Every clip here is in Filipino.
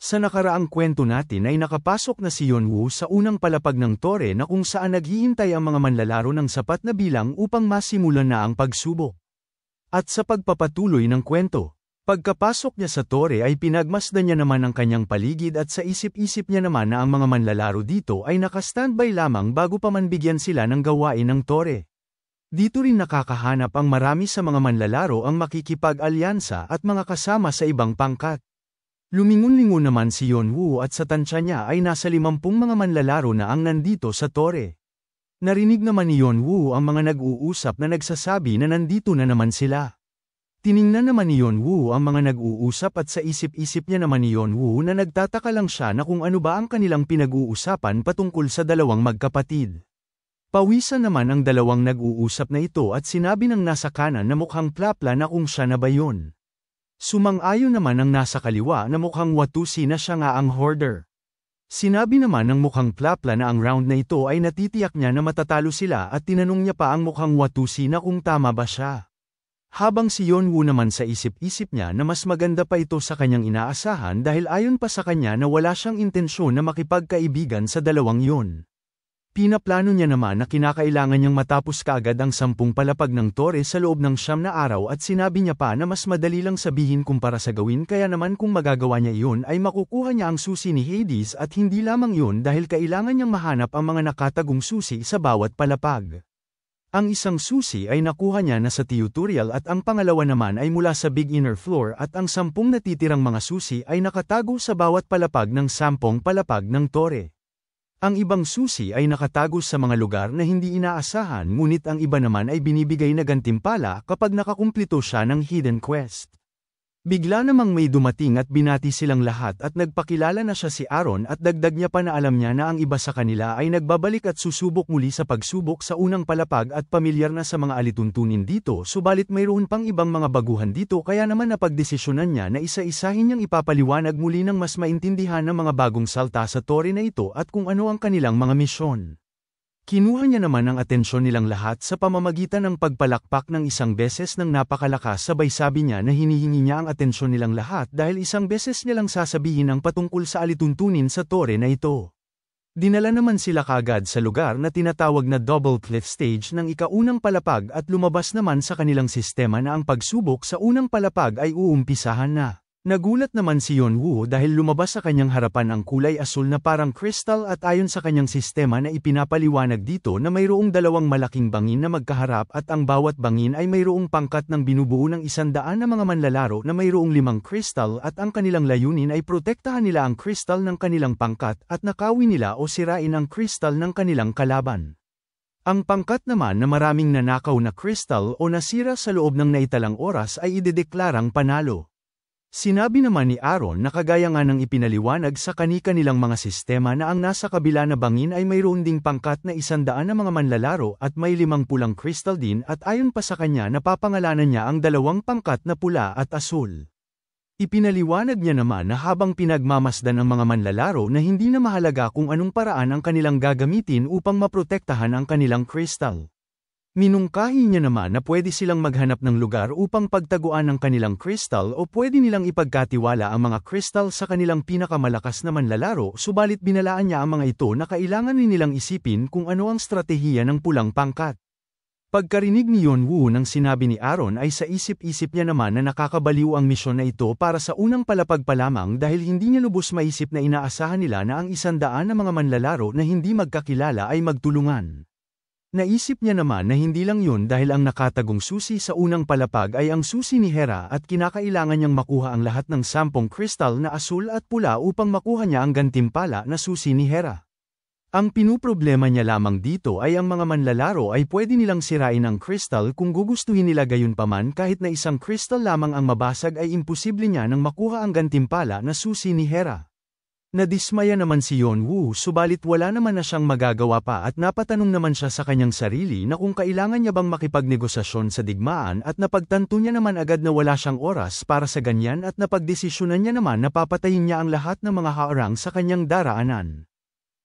Sa nakaraang kwento natin ay nakapasok na si Yonwoo sa unang palapag ng tore na kung saan naghihintay ang mga manlalaro ng sapat na bilang upang masimulan na ang pagsubok. At sa pagpapatuloy ng kwento, pagkapasok niya sa tore ay pinagmasdan niya naman ang kanyang paligid at sa isip-isip niya naman na ang mga manlalaro dito ay naka-standby lamang bago pa man bigyan sila ng gawain ng tore. Dito rin nakakahanap ang marami sa mga manlalaro ang makikipag-alyansa at mga kasama sa ibang pangkat. Lumingon-lingon naman si Yonwoo at sa tansya niya ay nasa 50 mga manlalaro na ang nandito sa tore. Narinig naman ni Yonwoo ang mga nag-uusap na nagsasabi na nandito na naman sila. Tiningnan naman ni Yonwoo ang mga nag-uusap at sa isip-isip niya naman ni Yonwoo na nagtataka lang siya na kung ano ba ang kanilang pinag-uusapan patungkol sa dalawang magkapatid. Pawisan naman ang dalawang nag-uusap na ito at sinabi ng nasa kanan na mukhang plapla na kung siya na ba yun. Sumang-ayon naman ang nasa kaliwa na mukhang watusi na siya nga ang hoarder. Sinabi naman ng mukhang plapla na ang round na ito ay natitiyak niya na matatalo sila at tinanong niya pa ang mukhang watusi na kung tama ba siya. Habang si Yonwoo naman sa isip-isip niya na mas maganda pa ito sa kanyang inaasahan dahil ayon pa sa kanya na wala siyang intensyon na makipagkaibigan sa dalawang yun. Pinaplano niya naman na kinakailangan niyang matapos kaagad ang 10 palapag ng tore sa loob ng 9 na araw at sinabi niya pa na mas madali lang sabihin kumpara sa gawin kaya naman kung magagawa niya iyon ay makukuha niya ang susi ni Hades at hindi lamang yun dahil kailangan niyang mahanap ang mga nakatagong susi sa bawat palapag. Ang isang susi ay nakuha niya na sa tutorial at ang pangalawa naman ay mula sa big inner floor at ang 10 natitirang mga susi ay nakatago sa bawat palapag ng 10 palapag ng tore. Ang ibang susi ay nakatago sa mga lugar na hindi inaasahan ngunit ang iba naman ay binibigay na gantimpala kapag nakakumplito siya ng hidden quest. Bigla namang may dumating at binati silang lahat at nagpakilala na siya si Aaron at dagdag niya pa na alam niya na ang iba sa kanila ay nagbabalik at susubok muli sa pagsubok sa unang palapag at pamilyar na sa mga alituntunin dito subalit mayroon pang ibang mga baguhan dito kaya naman napagdesisyonan niya na isa-isahin niyang ipapaliwanag muli ng mas maintindihan ng mga bagong salta sa tore na ito at kung ano ang kanilang mga misyon. Kinuha niya naman ang atensyon nilang lahat sa pamamagitan ng pagpalakpak ng isang beses ng napakalakas sabay sabi niya na hinihingi niya ang atensyon nilang lahat dahil isang beses nilang sasabihin ang patungkol sa alituntunin sa tore na ito. Dinala naman sila kaagad sa lugar na tinatawag na Double Cliff Stage ng ikaunang palapag at lumabas naman sa kanilang sistema na ang pagsubok sa unang palapag ay uumpisahan na. Nagulat naman si Yonwoo dahil lumabas sa kanyang harapan ang kulay asul na parang crystal at ayon sa kanyang sistema na ipinapaliwanag dito na mayroong dalawang malaking bangin na magkaharap at ang bawat bangin ay mayroong pangkat ng binubuo ng 100 na mga manlalaro na mayroong 5 crystal at ang kanilang layunin ay protektahan nila ang crystal ng kanilang pangkat at nakawin nila o sirain ang crystal ng kanilang kalaban. Ang pangkat naman na maraming nanakaw na crystal o nasira sa loob ng naitalang oras ay idedeklarang panalo. Sinabi naman ni Aaron na kagaya nga ng ipinaliwanag sa kani-kanilang mga sistema na ang nasa kabila na bangin ay mayroon ding pangkat na 100 na mga manlalaro at may 5 pulang crystal din at ayon pa sa kanya napapangalanan niya ang 2 pangkat na pula at asul. Ipinaliwanag niya naman na habang pinagmamasdan ang mga manlalaro na hindi na mahalaga kung anong paraan ang kanilang gagamitin upang maprotektahan ang kanilang crystal. Minungkahi niya naman na pwede silang maghanap ng lugar upang pagtaguan ng kanilang crystal o pwede nilang ipagkatiwala ang mga crystal sa kanilang pinakamalakas na manlalaro subalit binalaan niya ang mga ito na kailangan nilang isipin kung ano ang stratehiya ng pulang pangkat. Pagkarinig ni Yonwoo ng sinabi ni Aaron ay sa isip-isip niya naman na nakakabaliw ang misyon na ito para sa unang palapag pa lamang dahil hindi niya lubos maisip na inaasahan nila na ang 100 na mga manlalaro na hindi magkakilala ay magtulungan. Naisip niya naman na hindi lang yun dahil ang nakatagong susi sa unang palapag ay ang susi ni Hera at kinakailangan niyang makuha ang lahat ng 10 kristal na asul at pula upang makuha niya ang gantimpala na susi ni Hera. Ang pinuproblema niya lamang dito ay ang mga manlalaro ay pwede nilang sirain ang kristal kung gugustuhin nila gayunpaman kahit na isang kristal lamang ang mabasag ay imposible niya nang makuha ang gantimpala na susi ni Hera. Nadismaya naman si Yonwoo subalit wala naman na siyang magagawa pa at napatanong naman siya sa kanyang sarili na kung kailangan niya bang makipagnegosasyon sa digmaan at napagtanto niya naman agad na wala siyang oras para sa ganyan at napagdesisyonan niya naman na papatayin niya ang lahat ng mga haarang sa kanyang daraanan.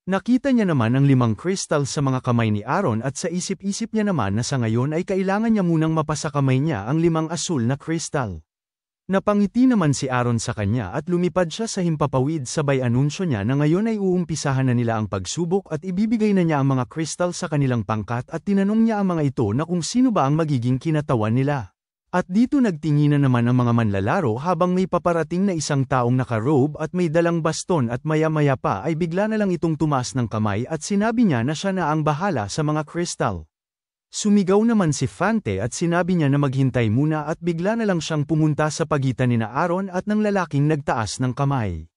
Nakita niya naman ang 5 kristal sa mga kamay ni Aaron at sa isip-isip niya naman na sa ngayon ay kailangan niya munang mapasa kamay niya ang 5 asul na kristal. Napangiti naman si Aaron sa kanya at lumipad siya sa himpapawid sabay anunsyo niya na ngayon ay uumpisahan na nila ang pagsubok at ibibigay na niya ang mga kristal sa kanilang pangkat at tinanong niya ang mga ito na kung sino ba ang magiging kinatawan nila. At dito nagtinginan naman ang mga manlalaro habang may paparating na isang taong naka-robe at may dalang baston at maya-maya pa ay bigla na lang itong tumaas ng kamay at sinabi niya na siya na ang bahala sa mga kristal. Sumigaw naman si Fante at sinabi niya na maghintay muna at bigla na lang siyang pumunta sa pagitan ni Aaron at ng lalaking nagtaas ng kamay.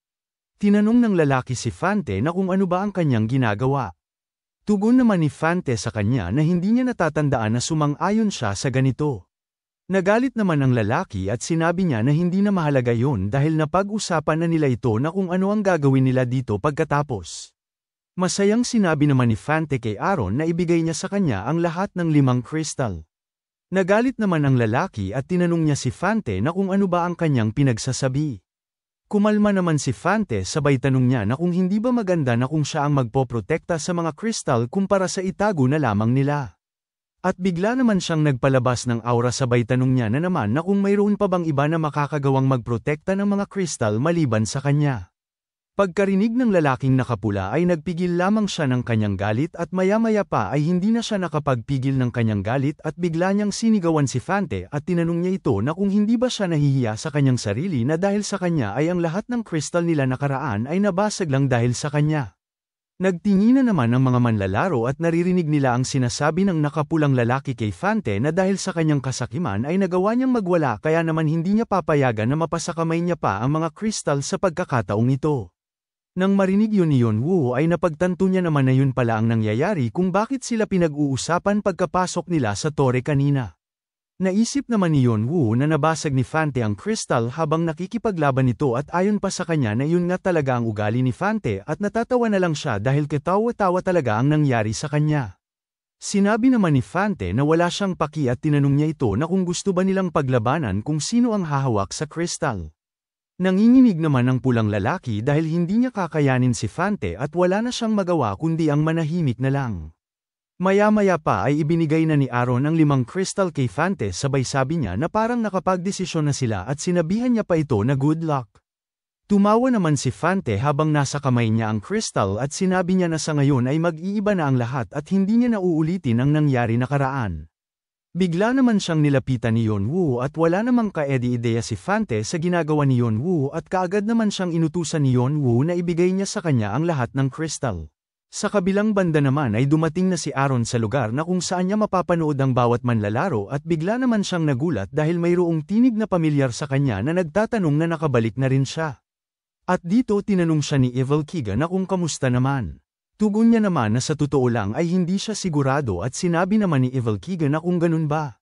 Tinanong ng lalaki si Fante na kung ano ba ang kanyang ginagawa. Tugon naman ni Fante sa kanya na hindi niya natatandaan na sumang-ayon siya sa ganito. Nagalit naman ang lalaki at sinabi niya na hindi na mahalaga yon dahil napag-usapan na nila ito na kung ano ang gagawin nila dito pagkatapos. Masayang sinabi naman ni Fante kay Aaron na ibigay niya sa kanya ang lahat ng 5 kristal. Nagalit naman ang lalaki at tinanong niya si Fante na kung ano ba ang kanyang pinagsasabi. Kumalma naman si Fante sabay tanong niya na kung hindi ba maganda na kung siya ang magpoprotekta sa mga kristal kumpara sa itago na lamang nila. At bigla naman siyang nagpalabas ng aura sabay tanong niya na naman na kung mayroon pa bang iba na makakagawang magprotekta ng mga kristal maliban sa kanya. Pagkarinig ng lalaking nakapula ay nagpigil lamang siya ng kanyang galit at maya-maya pa ay hindi na siya nakapagpigil ng kanyang galit at bigla niyang sinigawan si Fante at tinanong niya ito na kung hindi ba siya nahihiya sa kanyang sarili na dahil sa kanya ay ang lahat ng kristal nila nakaraan ay nabasag lang dahil sa kanya. Nagtinginan naman ang mga manlalaro at naririnig nila ang sinasabi ng nakapulang lalaki kay Fante na dahil sa kanyang kasakiman ay nagawa niyang magwala kaya naman hindi niya papayagan na mapasakamay niya pa ang mga kristal sa pagkakataong ito. Nang marinig yun ni Yonwoo ay napagtanto niya naman na yun pala ang nangyayari kung bakit sila pinag-uusapan pagkapasok nila sa tore kanina. Naisip naman ni Yonwoo na nabasag ni Fante ang kristal habang nakikipaglaban nito at ayon pa sa kanya na yun nga talaga ang ugali ni Fante at natatawa na lang siya dahil katawa-tawa talaga ang nangyari sa kanya. Sinabi naman ni Fante na wala siyang paki at tinanong niya ito na kung gusto ba nilang paglabanan kung sino ang hahawak sa kristal. Nanginginig naman ang pulang lalaki dahil hindi niya kakayanin si Fante at wala na siyang magawa kundi ang manahimik na lang. Maya-maya pa ay ibinigay na ni Aaron ang 5 kristal kay Fante sabay sabi niya na parang nakapagdesisyon na sila at sinabihan niya pa ito na good luck. Tumawa naman si Fante habang nasa kamay niya ang kristal at sinabi niya na sa ngayon ay mag-iiba na ang lahat at hindi niya na uulitin ang nangyari nakaraan. Bigla naman siyang nilapitan ni Yonwoo at wala namang kaedi-ideya si Fante sa ginagawa ni Yonwoo at kaagad naman siyang inutusan ni Yonwoo na ibigay niya sa kanya ang lahat ng kristal. Sa kabilang banda naman ay dumating na si Aaron sa lugar na kung saan niya mapapanood ang bawat manlalaro at bigla naman siyang nagulat dahil mayroong tinig na pamilyar sa kanya na nagtatanong na nakabalik na rin siya. At dito tinanong siya ni Evil Kiga na kung kamusta naman. Tugon niya naman na sa totoo lang ay hindi siya sigurado at sinabi naman ni Evil Kiga na kung ganun ba.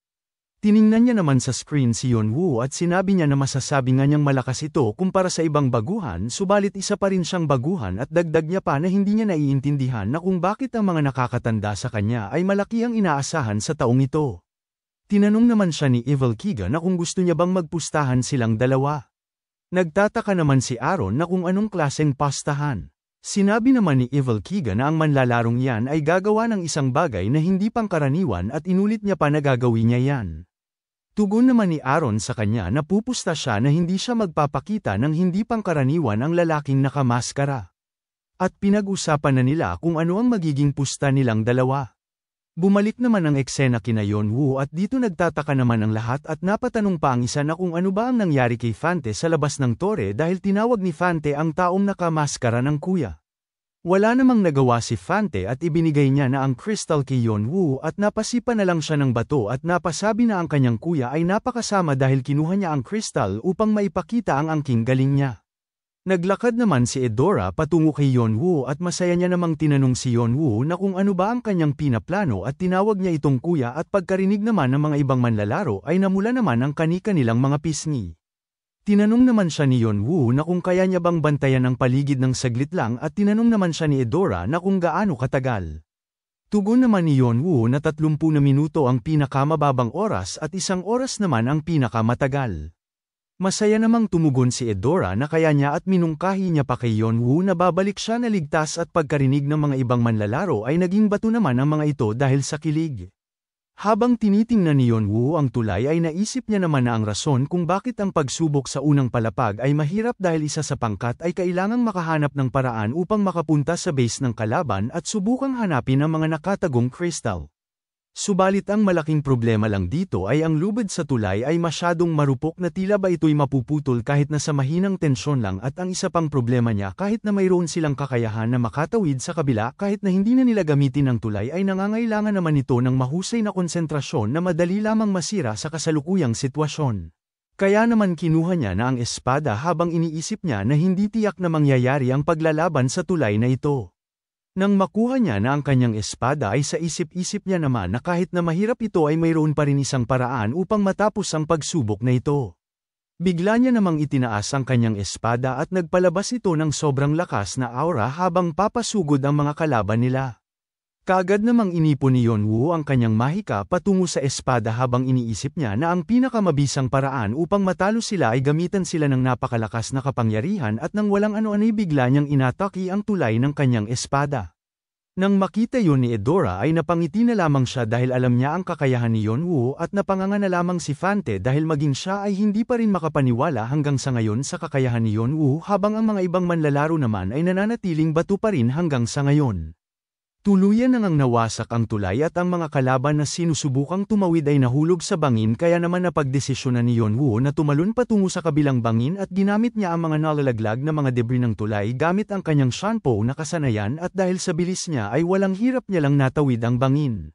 Tiningnan niya naman sa screen si Yonwoo at sinabi niya na masasabi nga niyang malakas ito kumpara sa ibang baguhan subalit isa pa rin siyang baguhan at dagdag niya pa na hindi niya naiintindihan na kung bakit ang mga nakakatanda sa kanya ay malaki ang inaasahan sa taong ito. Tinanong naman siya ni Evil Kiga na kung gusto niya bang magpustahan silang dalawa. Nagtataka naman si Aaron na kung anong klaseng pastahan. Sinabi naman ni Evil Kiga na ang manlalarong yan ay gagawa ng isang bagay na hindi pangkaraniwan at inulit niya pa na gagawin niya yan. Tugon naman ni Aaron sa kanya na pupusta siya na hindi siya magpapakita ng hindi pangkaraniwan ang lalaking nakamaskara. At pinag-usapan na nila kung ano ang magiging pusta nilang dalawa. Bumalik naman ang eksena kina Yonwoo at dito nagtataka naman ang lahat at napatanong pa ang isa na kung ano ba ang nangyari kay Fante sa labas ng tore dahil tinawag ni Fante ang taong nakamaskara ng kuya. Wala namang nagawa si Fante at ibinigay niya na ang kristal kay Yonwoo at napasipa na lang siya ng bato at napasabi na ang kanyang kuya ay napakasama dahil kinuha niya ang kristal upang maipakita ang angking galing niya. Naglakad naman si Edora patungo kay Yonwoo at masaya niya namang tinanong si Yonwoo na kung ano ba ang kanyang pinaplano at tinawag niya itong kuya at pagkarinig naman ng mga ibang manlalaro ay namula naman ang kani-kanilang mga pisngi. Tinanong naman siya ni Yonwoo na kung kaya niya bang bantayan ang paligid ng saglit lang at tinanong naman siya ni Edora na kung gaano katagal. Tugon naman ni Yonwoo na 30 na minuto ang pinakamababang oras at 1 oras naman ang pinakamatagal. Masaya namang tumugon si Edora na kaya niya at minungkahi niya pa kay Yonwoo na babalik siya na ligtas at pagkarinig ng mga ibang manlalaro ay naging bato naman ang mga ito dahil sa kilig. Habang tinitingnan ni Yonwoo ang tulay ay naisip niya naman na ang rason kung bakit ang pagsubok sa unang palapag ay mahirap dahil isa sa pangkat ay kailangang makahanap ng paraan upang makapunta sa base ng kalaban at subukang hanapin ang mga nakatagong crystal. Subalit ang malaking problema lang dito ay ang lubid sa tulay ay masyadong marupok na tila ba ito'y mapuputol kahit na sa mahinang tensyon lang at ang isa pang problema niya kahit na mayroon silang kakayahan na makatawid sa kabila kahit na hindi na nila gamitin ang tulay ay nangangailangan naman ito ng mahusay na konsentrasyon na madali lamang masira sa kasalukuyang sitwasyon. Kaya naman kinuha niya na ang espada habang iniisip niya na hindi tiyak na mangyayari ang paglalaban sa tulay na ito. Nang makuha niya na ang kanyang espada ay sa isip-isip niya naman na kahit na mahirap ito ay mayroon pa rin isang paraan upang matapos ang pagsubok na ito. Bigla niya namang itinaas ang kanyang espada at nagpalabas ito ng sobrang lakas na aura habang papasugod ang mga kalaban nila. Kaagad namang inipon ni Yonwoo ang kanyang mahika patungo sa espada habang iniisip niya na ang pinakamabisang paraan upang matalo sila ay gamitan sila ng napakalakas na kapangyarihan at nang walang ano-ano'y bigla niyang inatake ang tulay ng kanyang espada. Nang makita yun ni Eudora ay napangiti na lamang siya dahil alam niya ang kakayahan ni Yonwoo at napanganga na lamang si Fante dahil maging siya ay hindi pa rin makapaniwala hanggang sa ngayon sa kakayahan ni Yonwoo habang ang mga ibang manlalaro naman ay nananatiling bato pa rin hanggang sa ngayon. Tuluyan nang nawasak ang tulay at ang mga kalaban na sinusubukang tumawid ay nahulog sa bangin kaya naman napagdesisyonan ni Yonwoo na tumalon patungo sa kabilang bangin at ginamit niya ang mga nalalaglag na mga debris ng tulay gamit ang kanyang shanpo na kasanayan at dahil sa bilis niya ay walang hirap niya lang natawid ang bangin.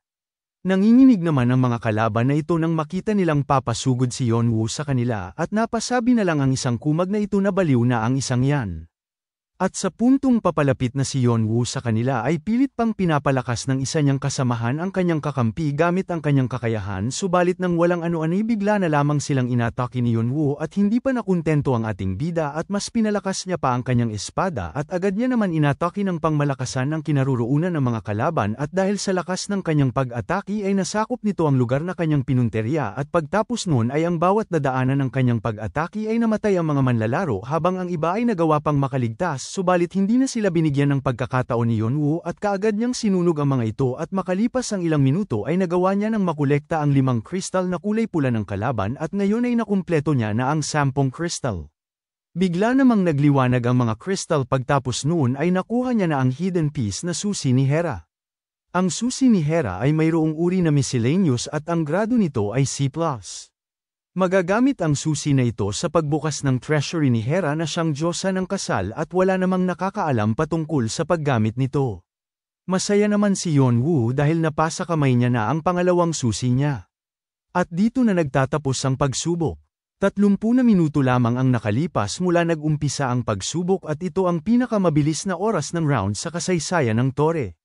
Nanginginig naman ang mga kalaban na ito nang makita nilang papasugod si Yonwoo sa kanila at napasabi na lang ang isang kumag na ito na baliw na ang isang yan. At sa puntong papalapit na si Yonwoo sa kanila ay pilit pang pinapalakas ng isa niyang kasamahan ang kanyang kakampi gamit ang kanyang kakayahan subalit nang walang ano-ano'y bigla na lamang silang inatake ni Yonwoo at hindi pa nakontento ang ating bida at mas pinalakas niya pa ang kanyang espada at agad niya naman inatake ng pangmalakasan ng kinaroroonan ng mga kalaban at dahil sa lakas ng kanyang pag-atake ay nasakop nito ang lugar na kanyang pinunteriya at pagtapos nun ay ang bawat dadaanan ng kanyang pag-atake ay namatay ang mga manlalaro habang ang iba ay nagawa pang makaligtas. Subalit hindi na sila binigyan ng pagkakataon ni Yonwoo at kaagad niyang sinunog ang mga ito at makalipas ang ilang minuto ay nagawa niya ng makolekta ang 5 kristal na kulay pula ng kalaban at ngayon ay nakumpleto niya na ang 10 kristal. Bigla namang nagliwanag ang mga kristal pagtapos noon ay nakuha niya na ang hidden piece na susi ni Hera. Ang susi ni Hera ay mayroong uri na miscellaneous at ang grado nito ay C+. Magagamit ang susi na ito sa pagbukas ng treasury ni Hera na siyang diyosa ng kasal at wala namang nakakaalam patungkol sa paggamit nito. Masaya naman si Yonwoo dahil napasa kamay niya na ang pangalawang susi niya. At dito na nagtatapos ang pagsubok. 30 na minuto lamang ang nakalipas mula nag-umpisa ang pagsubok at ito ang pinakamabilis na oras ng round sa kasaysayan ng Tore.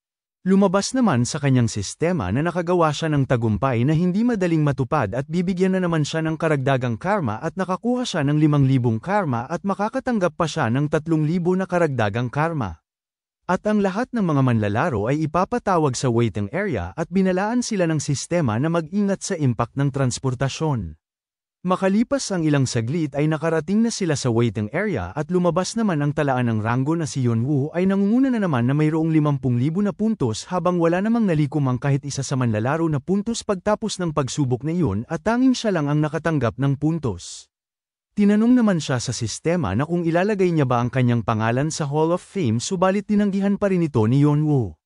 Lumabas naman sa kanyang sistema na nakagawa siya ng tagumpay na hindi madaling matupad at bibigyan na naman siya ng karagdagang karma at nakakuha siya ng 5,000 karma at makakatanggap pa siya ng 3,000 na karagdagang karma. At ang lahat ng mga manlalaro ay ipapatawag sa waiting area at binalaan sila ng sistema na mag-ingat sa impact ng transportasyon. Makalipas ang ilang saglit ay nakarating na sila sa waiting area at lumabas naman ang talaan ng ranggo na si Yonwoo ay nangunguna na naman na mayroong 50,000 na puntos habang wala namang nalikom ang kahit isa sa manlalaro na puntos pagtapos ng pagsubok na iyon at tanging siya lang ang nakatanggap ng puntos. Tinanong naman siya sa sistema na kung ilalagay niya ba ang kanyang pangalan sa Hall of Fame subalit tinanggihan pa rin ito ni Yonwoo.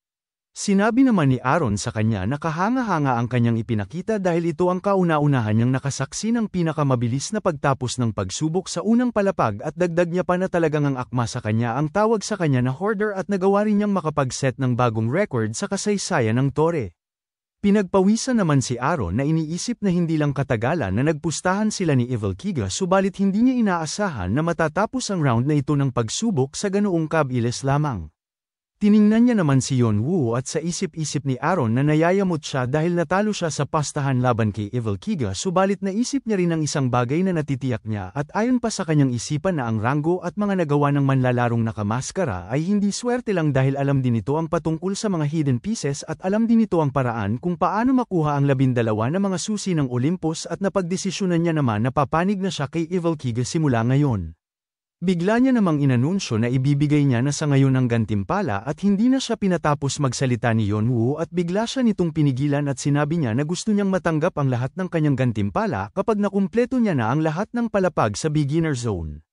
Sinabi naman ni Aaron sa kanya na kahanga-hanga ang kanyang ipinakita dahil ito ang kauna-unahan niyang nakasaksi ng pinakamabilis na pagtapos ng pagsubok sa unang palapag at dagdag niya pa na talagang ang akma sa kanya ang tawag sa kanya na hoarder at nagawa rin niyang makapag-set ng bagong record sa kasaysayan ng Tore. Pinagpawisan naman si Aaron na iniisip na hindi lang katagalan na nagpustahan sila ni Evil Kiga subalit hindi niya inaasahan na matatapos ang round na ito ng pagsubok sa ganoong kabilis lamang. Tiningnan niya naman si Yonwoo at sa isip-isip ni Aaron na nayayamot siya dahil natalo siya sa pastahan laban kay Evil Kiga subalit naisip niya rin ang isang bagay na natitiyak niya at ayon pa sa kanyang isipan na ang ranggo at mga nagawa ng manlalarong nakamaskara ay hindi swerte lang dahil alam din ito ang patungkol sa mga hidden pieces at alam din ito ang paraan kung paano makuha ang 12 na mga susi ng Olympus at napagdesisyonan niya naman na papanig na siya kay Evil Kiga simula ngayon. Bigla niya namang inanunsyo na ibibigay niya na sa ngayon ang gantimpala at hindi na siya pinatapos magsalita ni Yeonwoo at bigla siya nitong pinigilan at sinabi niya na gusto niyang matanggap ang lahat ng kanyang gantimpala kapag nakumpleto niya na ang lahat ng palapag sa beginner zone.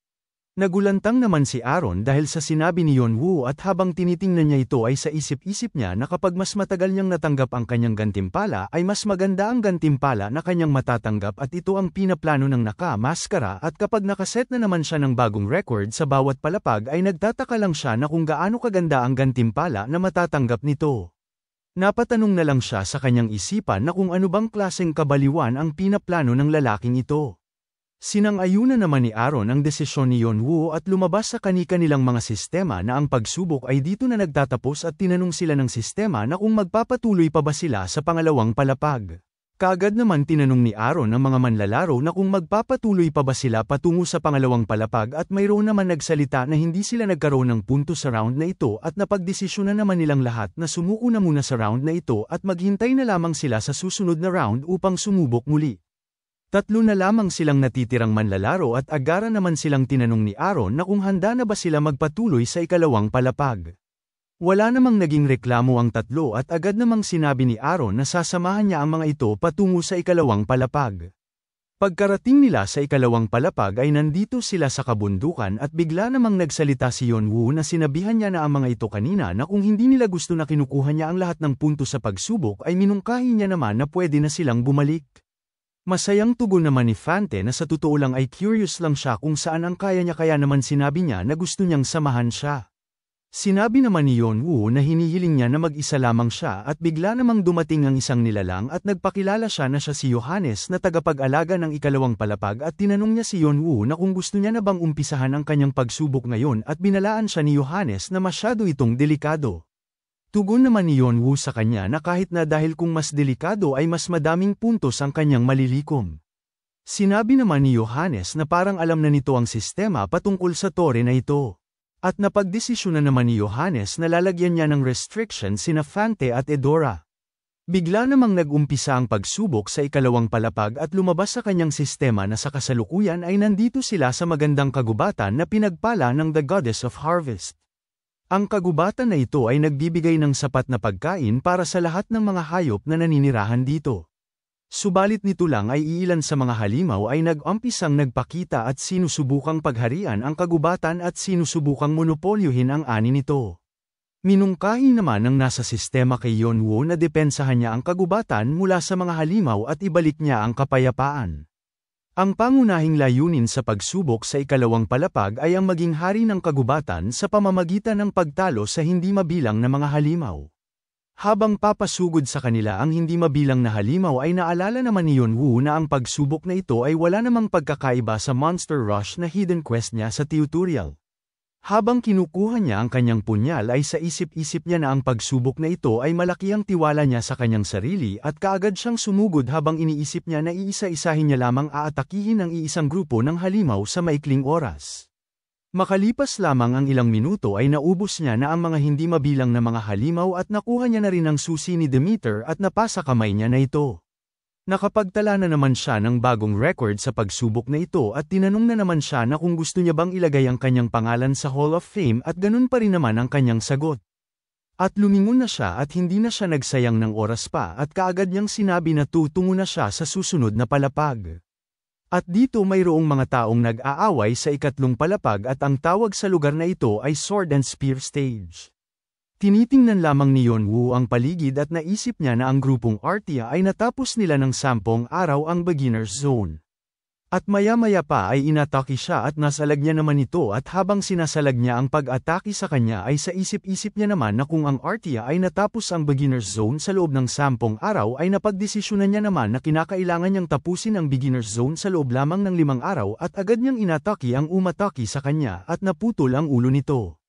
Nagulantang naman si Aaron dahil sa sinabi ni Yeonwoo at habang tinitingnan niya ito ay sa isip-isip niya na kapag mas matagal niyang natanggap ang kanyang gantimpala ay mas maganda ang gantimpala na kanyang matatanggap at ito ang pinaplano ng Naka-Maskara at kapag nakaset na naman siya ng bagong record sa bawat palapag ay nagtataka lang siya na kung gaano kaganda ang gantimpala na matatanggap nito. Napatanong na lang siya sa kanyang isipan na kung ano bang klaseng kabaliwan ang pinaplano ng lalaking ito. Sinang-ayunan naman ni Aaron ang desisyon ni Yeonwoo at lumabas sa kani-kanilang mga sistema na ang pagsubok ay dito na nagtatapos at tinanong sila ng sistema na kung magpapatuloy pa ba sila sa pangalawang palapag. Kaagad naman tinanong ni Aaron ang mga manlalaro na kung magpapatuloy pa ba sila patungo sa pangalawang palapag at mayroon naman nagsalita na hindi sila nagkaroon ng punto sa round na ito at napagdesisyonan naman nilang lahat na sumuko na muna sa round na ito at maghintay na lamang sila sa susunod na round upang sumubok muli. Tatlo na lamang silang natitirang manlalaro at agara naman silang tinanong ni Aaron na kung handa na ba sila magpatuloy sa ikalawang palapag. Wala namang naging reklamo ang tatlo at agad namang sinabi ni Aaron na sasamahan niya ang mga ito patungo sa ikalawang palapag. Pagkarating nila sa ikalawang palapag ay nandito sila sa kabundukan at bigla namang nagsalita si Yeonwoo na sinabihan niya na ang mga ito kanina na kung hindi nila gusto na kinukuha niya ang lahat ng punto sa pagsubok ay minungkahi niya naman na pwede na silang bumalik. Masayang tugon naman ni Fante na sa totoo lang ay curious lang siya kung saan ang kaya niya kaya naman sinabi niya na gusto niyang samahan siya. Sinabi naman ni Yeonwoo na hinihiling niya na mag-isa lamang siya at bigla namang dumating ang isang nilalang at nagpakilala siya na siya si Johannes na tagapag-alaga ng ikalawang palapag at tinanong niya si Yeonwoo na kung gusto niya na bang umpisahan ang kanyang pagsubok ngayon at binalaan siya ni Johannes na masyado itong delikado. Tugon naman ni Yeonwoo sa kanya na kahit na dahil kung mas delikado ay mas madaming puntos ang kanyang malilikom. Sinabi naman ni Johannes na parang alam na nito ang sistema patungkol sa tore na ito. At napagdesisyonan naman ni Johannes na lalagyan niya ng restriction sina Fante at Edora. Bigla namang nag-umpisa ang pagsubok sa ikalawang palapag at lumabas sa kanyang sistema na sa kasalukuyan ay nandito sila sa magandang kagubatan na pinagpala ng The Goddess of Harvest. Ang kagubatan na ito ay nagbibigay ng sapat na pagkain para sa lahat ng mga hayop na naninirahan dito. Subalit nito lang ay iilan sa mga halimaw ay nag-umpisang nagpakita at sinusubukang pagharian ang kagubatan at sinusubukang monopolyohin ang ani nito. Minungkahi naman ng nasa sistema kay Yeonwoo na depensahan niya ang kagubatan mula sa mga halimaw at ibalik niya ang kapayapaan. Ang pangunahing layunin sa pagsubok sa ikalawang palapag ay ang maging hari ng kagubatan sa pamamagitan ng pagtalo sa hindi mabilang na mga halimaw. Habang papasugod sa kanila ang hindi mabilang na halimaw ay naalala naman ni Yeonwoo na ang pagsubok na ito ay wala namang pagkakaiba sa Monster Rush na hidden quest niya sa tutorial. Habang kinukuha niya ang kanyang punyal ay sa isip-isip niya na ang pagsubok na ito ay malaki ang tiwala niya sa kanyang sarili at kaagad siyang sumugod habang iniisip niya na iisa-isahin niya lamang aatakihin ang iisang grupo ng halimaw sa maikling oras. Makalipas lamang ang ilang minuto ay naubos niya na ang mga hindi mabilang na mga halimaw at nakuha niya na rin ang susi ni Demeter at napasa kamay niya na ito. Nakapagtala na naman siya ng bagong record sa pagsubok na ito at tinanong na naman siya na kung gusto niya bang ilagay ang kanyang pangalan sa Hall of Fame at ganun pa rin naman ang kanyang sagot. At lumingon na siya at hindi na siya nagsayang ng oras pa at kaagad niyang sinabi na tutungo na siya sa susunod na palapag. At dito mayroong mga taong nag-aaway sa ikatlong palapag at ang tawag sa lugar na ito ay Sword and Spear Stage. Tinitingnan lamang ni Yeonwoo ang paligid at naisip niya na ang grupong Artia ay natapos nila ng 10 araw ang beginner's zone. At maya-maya pa ay inatake siya at nasalag niya naman ito at habang sinasalag niya ang pag-atake sa kanya ay sa isip-isip niya naman na kung ang Artia ay natapos ang beginner's zone sa loob ng 10 araw ay napagdesisyonan niya naman na kinakailangan niyang tapusin ang beginner's zone sa loob lamang ng 5 araw at agad niyang inatake ang umatake sa kanya at naputol ang ulo nito.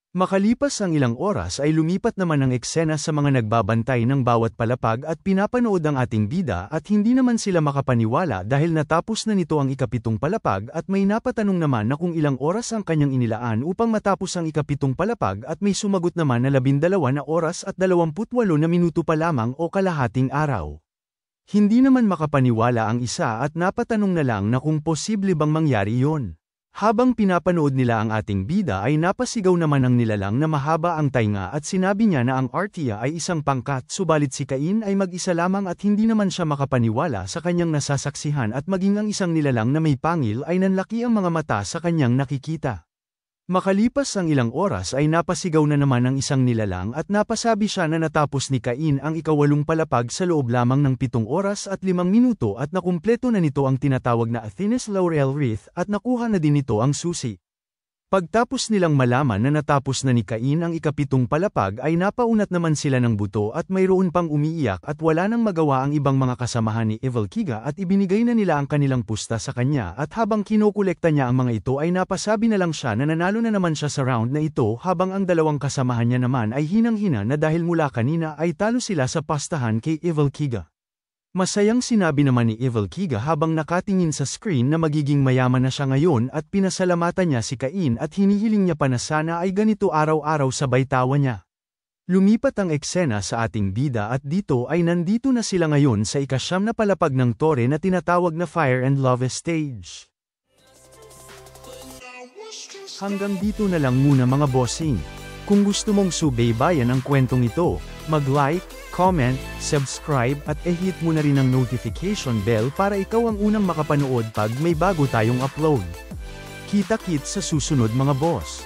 Makalipas ang ilang oras ay lumipat naman ang eksena sa mga nagbabantay ng bawat palapag at pinapanood ang ating bida at hindi naman sila makapaniwala dahil natapos na nito ang ikapitong palapag at may napatanong naman na kung ilang oras ang kanyang inilaan upang matapos ang ikapitong palapag at may sumagot naman na 12 na oras at 28 na minuto pa lamang o kalahating araw. Hindi naman makapaniwala ang isa at napatanong na lang na kung posible bang mangyari yon. Habang pinapanood nila ang ating bida ay napasigaw naman ang nilalang na mahaba ang tainga at sinabi niya na ang Artia ay isang pangkat subalit si Cain ay mag-isa lamang at hindi naman siya makapaniwala sa kanyang nasasaksihan at maging ang isang nilalang na may pangil ay nanlaki ang mga mata sa kanyang nakikita. Makalipas ang ilang oras ay napasigaw na naman ang isang nilalang at napasabi siya na natapos ni Cain ang ika-8 palapag sa loob lamang ng 7 oras at 5 minuto at nakumpleto na nito ang tinatawag na Athena's Laurel Wreath at nakuha na din nito ang susi. Pagtapos nilang malaman na natapos na ni Cain ang ika-7 palapag ay napaunat naman sila ng buto at mayroon pang umiiyak at wala nang magawa ang ibang mga kasamahan ni Evelkiga at ibinigay na nila ang kanilang pusta sa kanya at habang kinokolekta niya ang mga ito ay napasabi na lang siya na nanalo na naman siya sa round na ito habang ang dalawang kasamahan niya naman ay hinang-hina na dahil mula kanina ay talo sila sa pastahan kay Evelkiga. Masayang sinabi naman ni Evelkiga habang nakatingin sa screen na magiging mayaman na siya ngayon at pinasalamatan niya si Cain at hinihiling niya pa na sana ay ganito araw-araw sabay tawa niya. Lumipat ang eksena sa ating bida at dito ay nandito na sila ngayon sa ika-9 na palapag ng tore na tinatawag na Fire and Love stage. Hanggang dito na lang muna mga bossing. Kung gusto mong subaybayan ang kwentong ito, mag-like, comment, subscribe at i-hit mo na rin ang notification bell para ikaw ang unang makapanood pag may bago tayong upload. Kita-kits sa susunod mga boss.